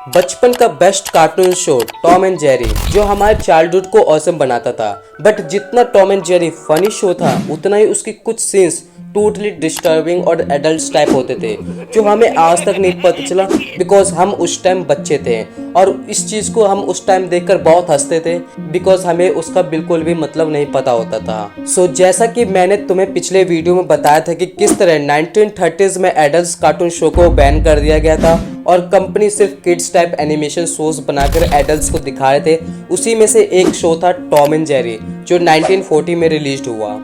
बचपन का best cartoon show Tom and Jerry जो हमारे चाइल्डहुड को ऑसम बनाता था। बट जितना Tom and Jerry funny show था उतना ही उसकी कुछ सीन्स टोटली डिस्टर्बिंग और एडल्ट टाइप होते थे जो हमें आज तक नहीं पता चला बिकॉज हम उस टाइम बच्चे थे और इस चीज़ को हम उस टाइम देखकर बहुत हंसते थे बिकॉज हमें उसका बिल्कुल भी मतलब नहीं पता होता था। सो जैसा कि मैंने तुम्हें पिछले वीडियो में बताया था कि किस तरह 1930s में एडल्ट कार्टून शो को बैन कर दिया गया था और कंपनी सिर्फ किड्स टाइप एनिमेशन शोज बनाकर एडल्ट्स को दिखा रहे थे, उसी में से एक शो था टॉम एंड जेरी जो 1940 में रिलीज हुआ।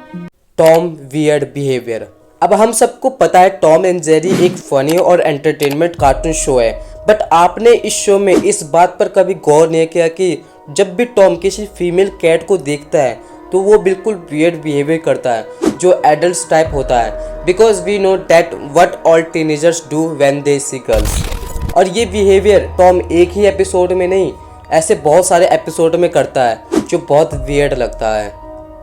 Tom weird behaviour. अब हम सबको पता है टॉम एंड जेरी एक फनी और एंटरटेनमेंट कार्टून शो है, बट आपने इस शो में इस बात पर कभी गौर नहीं किया कि जब भी टॉम किसी फीमेल कैट को देखता है तो वो बिल्कुल वियर्ड बिहेवियर करता है जो एडल्ट टाइप होता है, because we know that what all teenagers do when they see girls. और ये बिहेवियर टॉम एक ही एपिसोड में नहीं, ऐसे बहुत सारे एपिसोड में करता है जो बहुत वियर्ड लगता है।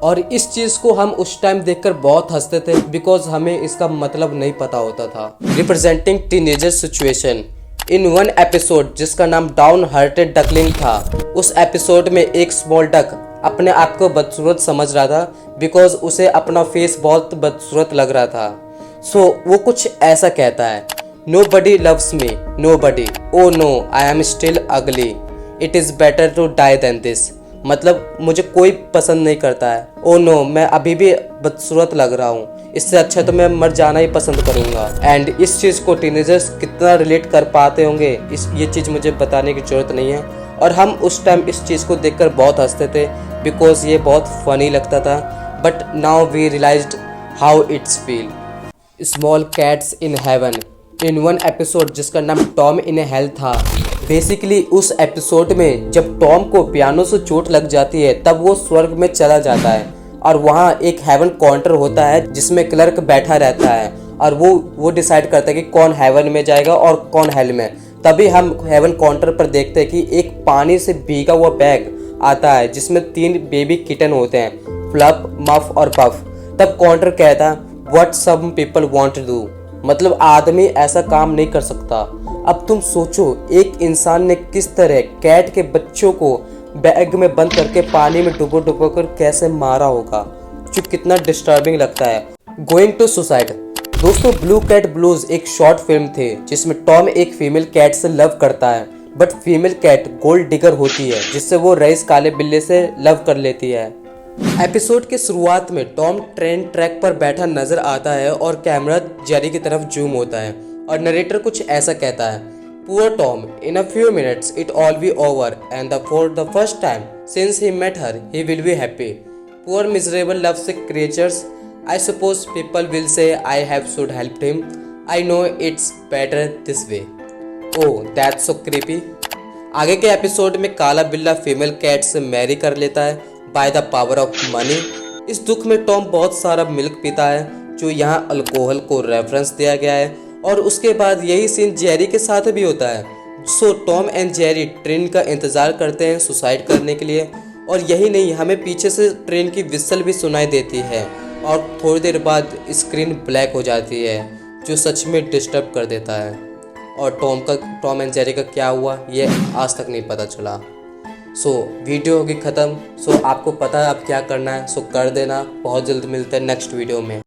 और इस चीज़ को हम उस टाइम देखकर बहुत हंसते थे बिकॉज हमें इसका मतलब नहीं पता होता था। Representing teenager situation in one episode जिसका नाम डाउन हार्टेड डकलिंग था, उस एपिसोड में एक स्मॉल डक अपने आप को बदसूरत समझ रहा था बिकॉज उसे अपना फेस बहुत बदसूरत लग रहा था। सो वो कुछ ऐसा कहता है, Nobody loves me, nobody. Oh no, I am still ugly. It is better to die than this. मतलब मुझे कोई पसंद नहीं करता है। Oh no, मैं अभी भी बदसूरत लग रहा हूँ, इससे अच्छा तो मैं मर जाना ही पसंद करूँगा। एंड इस चीज़ को टीनेजर्स कितना रिलेट कर पाते होंगे ये चीज़ मुझे बताने की ज़रूरत नहीं है। और हम उस टाइम इस चीज़ को देखकर बहुत हंसते थे बिकॉज ये बहुत फनी लगता था। But now we realized how it's feel. Small cats in heaven in one episode जिसका नाम टॉम इन हेल था। बेसिकली उस एपिसोड में जब टॉम को पियानो से चोट लग जाती है तब वो स्वर्ग में चला जाता है और वहाँ एक हेवन काउंटर होता है जिसमें क्लर्क बैठा रहता है और वो डिसाइड करता है कि कौन हेवन में जाएगा और कौन हेल में। तभी हम हेवन काउंटर पर देखते हैं कि एक पानी से भीगा हुआ बैग आता है जिसमें 3 बेबी किटन होते हैं, फ्लप, मफ और पफ। तब काउंटर कहता है what some people want to do, मतलब आदमी ऐसा काम नहीं कर सकता। अब तुम सोचो एक इंसान ने किस तरह कैट के बच्चों को बैग में बंद करके पानी में डुबो डुबो कर कैसे मारा होगा, जो कितना डिस्टर्बिंग लगता है। Going to suicide. दोस्तों ब्लू कैट ब्लूज एक शॉर्ट फिल्म थे जिसमें टॉम एक फीमेल कैट से लव करता है, but female cat gold digger होती है जिससे वो रईस काले बिल्ले से लव कर लेती है। एपिसोड के शुरुआत में टॉम ट्रेन ट्रैक पर बैठा नजर आता है और कैमरा जेरी की तरफ जूम होता है और नरेटर कुछ ऐसा कहता है, poor Tom, in a few minutes it all be over and for the first time since he met her he will be happy. Poor miserable love sick creatures, I suppose people will say I have should help him, I know it's better this way. Oh that's so creepy. आगे के episode में काला बिल्ला female cat से Mary कर लेता है by the power of money. इस दुख में टॉम बहुत सारा मिल्क पीता है जो यहाँ अल्कोहल को रेफरेंस दिया गया है और उसके बाद यही सीन जेरी के साथ भी होता है। सो टॉम एंड जेरी ट्रेन का इंतज़ार करते हैं सुसाइड करने के लिए और यही नहीं, हमें पीछे से ट्रेन की विसल भी सुनाई देती है और थोड़ी देर बाद स्क्रीन ब्लैक हो जाती है जो सच में डिस्टर्ब कर देता है। और टॉम एंड जेरी का क्या हुआ ये आज तक नहीं पता चला। सो वीडियो होगी ख़त्म। सो आपको पता है अब क्या करना है, सो कर देना। बहुत जल्द मिलते हैं नेक्स्ट वीडियो में।